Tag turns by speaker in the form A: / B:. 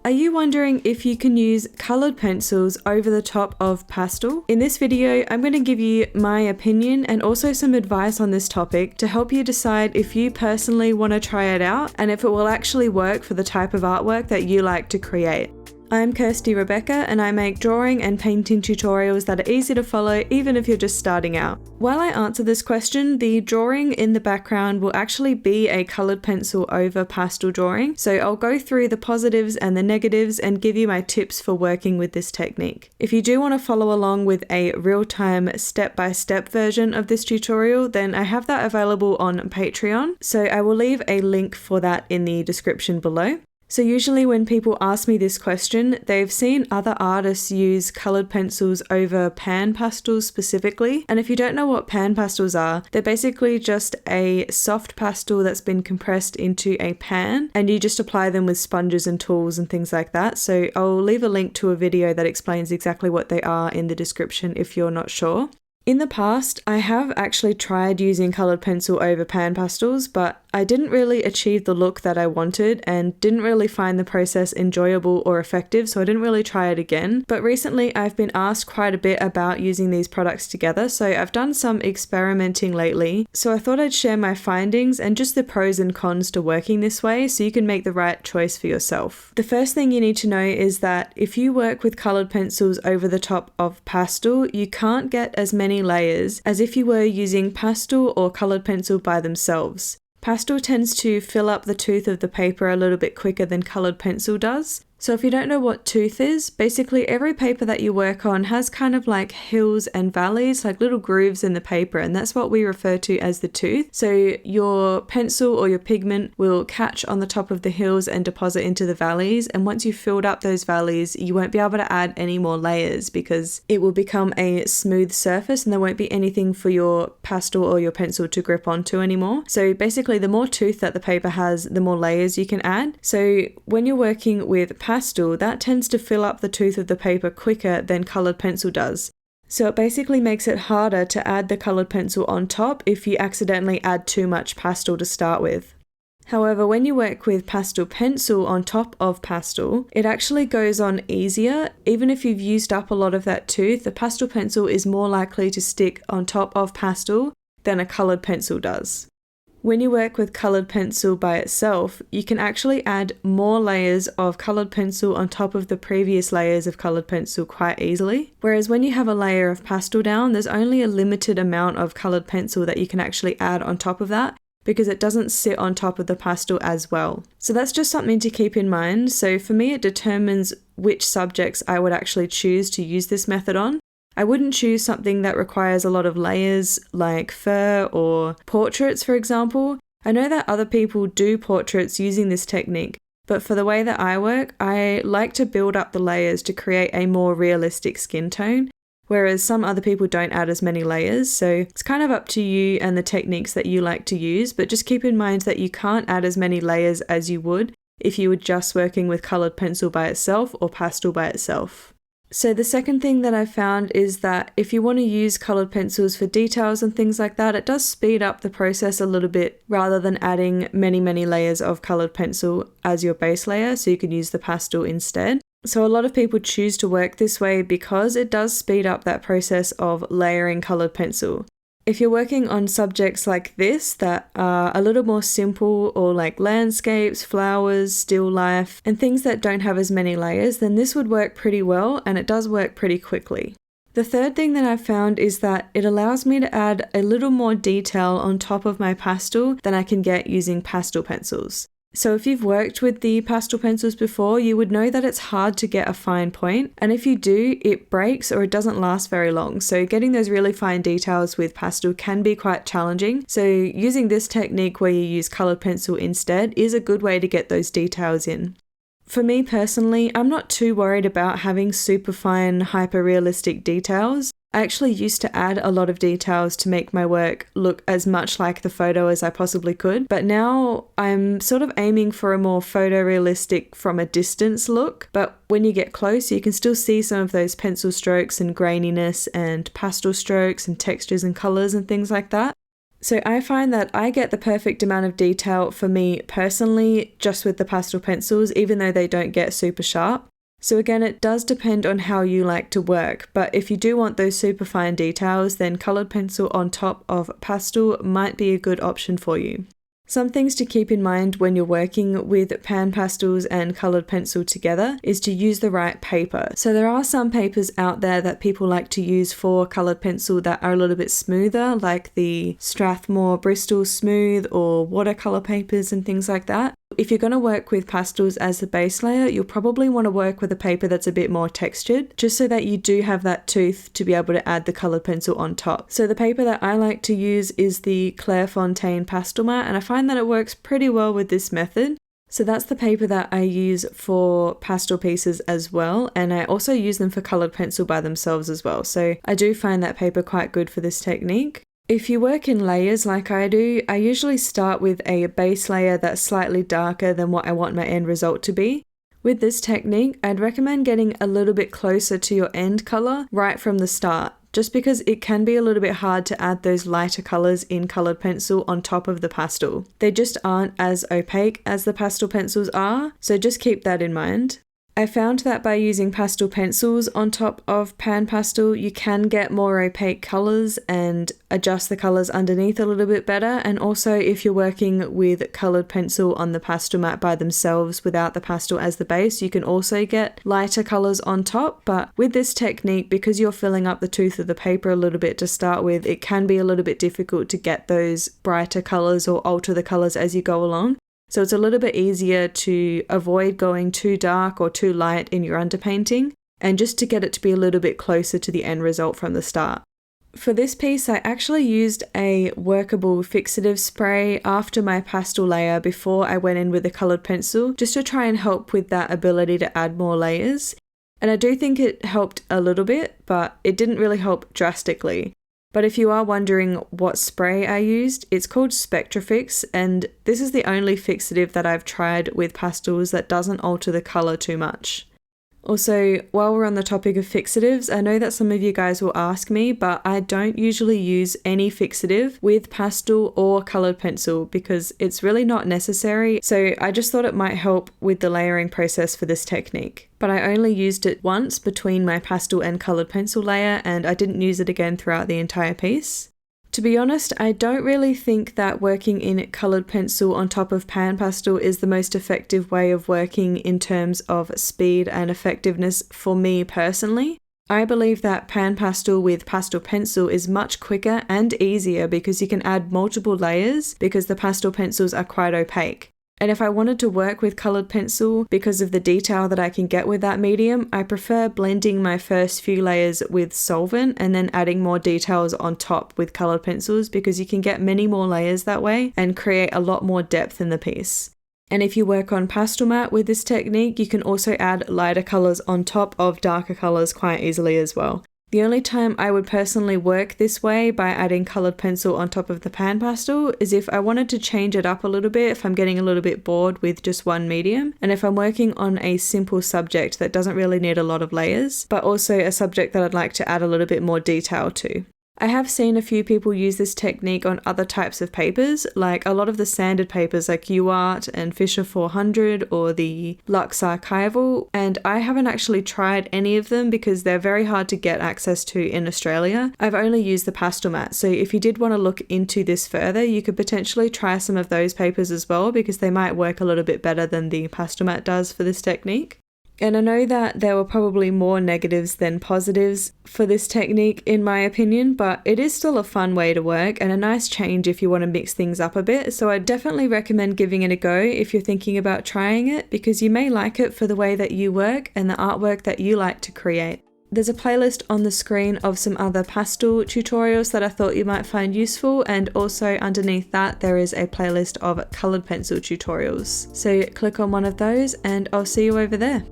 A: Are you wondering if you can use coloured pencils over the top of pastel? In this video, I'm going to give you my opinion and also some advice on this topic to help you decide if you personally want to try it out and if it will actually work for the type of artwork that you like to create. I'm Kirsty Rebecca and I make drawing and painting tutorials that are easy to follow even if you're just starting out. While I answer this question, the drawing in the background will actually be a coloured pencil over pastel drawing, so I'll go through the positives and the negatives and give you my tips for working with this technique. If you do want to follow along with a real-time step-by-step version of this tutorial, then I have that available on Patreon, so I will leave a link for that in the description below. So usually when people ask me this question, they've seen other artists use coloured pencils over pan pastels specifically. And if you don't know what pan pastels are, they're basically just a soft pastel that's been compressed into a pan and you just apply them with sponges and tools and things like that. So I'll leave a link to a video that explains exactly what they are in the description if you're not sure. In the past, I have actually tried using coloured pencil over pan pastels, but I didn't really achieve the look that I wanted and didn't really find the process enjoyable or effective, so I didn't really try it again. But recently I've been asked quite a bit about using these products together, so I've done some experimenting lately. So I thought I'd share my findings and just the pros and cons to working this way so you can make the right choice for yourself. The first thing you need to know is that if you work with coloured pencils over the top of pastel, you can't get as many layers as if you were using pastel or coloured pencil by themselves. Pastel tends to fill up the tooth of the paper a little bit quicker than coloured pencil does. So if you don't know what tooth is, basically every paper that you work on has kind of like hills and valleys, like little grooves in the paper, and that's what we refer to as the tooth. So your pencil or your pigment will catch on the top of the hills and deposit into the valleys, and once you've filled up those valleys, you won't be able to add any more layers because it will become a smooth surface and there won't be anything for your pastel or your pencil to grip onto anymore. So basically the more tooth that the paper has, the more layers you can add. So when you're working with pastel, that tends to fill up the tooth of the paper quicker than coloured pencil does. So it basically makes it harder to add the coloured pencil on top if you accidentally add too much pastel to start with. However, when you work with pastel pencil on top of pastel, it actually goes on easier. Even if you've used up a lot of that tooth, the pastel pencil is more likely to stick on top of pastel than a coloured pencil does. When you work with coloured pencil by itself, you can actually add more layers of coloured pencil on top of the previous layers of coloured pencil quite easily. Whereas when you have a layer of pastel down, there's only a limited amount of coloured pencil that you can actually add on top of that because it doesn't sit on top of the pastel as well. So that's just something to keep in mind. So for me, it determines which subjects I would actually choose to use this method on. I wouldn't choose something that requires a lot of layers like fur or portraits, for example. I know that other people do portraits using this technique, but for the way that I work, I like to build up the layers to create a more realistic skin tone, whereas some other people don't add as many layers. So it's kind of up to you and the techniques that you like to use, but just keep in mind that you can't add as many layers as you would if you were just working with coloured pencil by itself or pastel by itself. So the second thing that I found is that if you want to use coloured pencils for details and things like that, it does speed up the process a little bit rather than adding many layers of coloured pencil as your base layer, so you can use the pastel instead. So a lot of people choose to work this way because it does speed up that process of layering coloured pencil. If you're working on subjects like this that are a little more simple or like landscapes, flowers, still life, and things that don't have as many layers, then this would work pretty well and it does work pretty quickly. The third thing that I've found is that it allows me to add a little more detail on top of my pastel than I can get using pastel pencils. So if you've worked with the pastel pencils before, you would know that it's hard to get a fine point, and if you do, it breaks or it doesn't last very long. So getting those really fine details with pastel can be quite challenging. So using this technique where you use coloured pencil instead is a good way to get those details in. For me personally, I'm not too worried about having super fine, hyper-realistic details. I actually used to add a lot of details to make my work look as much like the photo as I possibly could, but now I'm sort of aiming for a more photorealistic from a distance look, but when you get close you can still see some of those pencil strokes and graininess and pastel strokes and textures and colours and things like that. So I find that I get the perfect amount of detail for me personally just with the pastel pencils, even though they don't get super sharp. So again, it does depend on how you like to work, but if you do want those super fine details, then coloured pencil on top of pastel might be a good option for you. Some things to keep in mind when you're working with pan pastels and coloured pencil together is to use the right paper. So there are some papers out there that people like to use for coloured pencil that are a little bit smoother, like the Strathmore Bristol Smooth or watercolour papers and things like that. If you're going to work with pastels as the base layer, you'll probably want to work with a paper that's a bit more textured, just so that you do have that tooth to be able to add the coloured pencil on top. So the paper that I like to use is the Clairefontaine Pastel Mat, and I find that it works pretty well with this method. So that's the paper that I use for pastel pieces as well, and I also use them for coloured pencil by themselves as well. So I do find that paper quite good for this technique. If you work in layers like I do, I usually start with a base layer that's slightly darker than what I want my end result to be. With this technique, I'd recommend getting a little bit closer to your end colour right from the start, just because it can be a little bit hard to add those lighter colours in coloured pencil on top of the pastel. They just aren't as opaque as the pastel pencils are, so just keep that in mind. I found that by using pastel pencils on top of pan pastel, you can get more opaque colours and adjust the colours underneath a little bit better. And also if you're working with coloured pencil on the pastel mat by themselves without the pastel as the base, you can also get lighter colours on top. But with this technique, because you're filling up the tooth of the paper a little bit to start with, it can be a little bit difficult to get those brighter colours or alter the colours as you go along. So it's a little bit easier to avoid going too dark or too light in your underpainting, and just to get it to be a little bit closer to the end result from the start. For this piece, I actually used a workable fixative spray after my pastel layer before I went in with a coloured pencil, just to try and help with that ability to add more layers. And I do think it helped a little bit, but it didn't really help drastically. But if you are wondering what spray I used, it's called Spectrafix, and this is the only fixative that I've tried with pastels that doesn't alter the colour too much. Also, while we're on the topic of fixatives, I know that some of you guys will ask me, but I don't usually use any fixative with pastel or coloured pencil because it's really not necessary, so I just thought it might help with the layering process for this technique. But I only used it once between my pastel and coloured pencil layer, and I didn't use it again throughout the entire piece. To be honest, I don't really think that working in coloured pencil on top of pan pastel is the most effective way of working in terms of speed and effectiveness for me personally. I believe that pan pastel with pastel pencil is much quicker and easier because you can add multiple layers because the pastel pencils are quite opaque. And if I wanted to work with coloured pencil, because of the detail that I can get with that medium, I prefer blending my first few layers with solvent and then adding more details on top with coloured pencils, because you can get many more layers that way and create a lot more depth in the piece. And if you work on pastel mat with this technique, you can also add lighter colours on top of darker colours quite easily as well. The only time I would personally work this way by adding coloured pencil on top of the pan pastel is if I wanted to change it up a little bit, if I'm getting a little bit bored with just one medium, and if I'm working on a simple subject that doesn't really need a lot of layers, but also a subject that I'd like to add a little bit more detail to. I have seen a few people use this technique on other types of papers, like a lot of the sanded papers like UArt and Fisher 400 or the Lux Archival, and I haven't actually tried any of them because they're very hard to get access to in Australia. I've only used the pastel mat, so if you did want to look into this further, you could potentially try some of those papers as well, because they might work a little bit better than the pastel mat does for this technique. And I know that there were probably more negatives than positives for this technique in my opinion, but it is still a fun way to work and a nice change if you want to mix things up a bit. So I definitely recommend giving it a go if you're thinking about trying it, because you may like it for the way that you work and the artwork that you like to create. There's a playlist on the screen of some other pastel tutorials that I thought you might find useful, and also underneath that there is a playlist of coloured pencil tutorials. So click on one of those and I'll see you over there.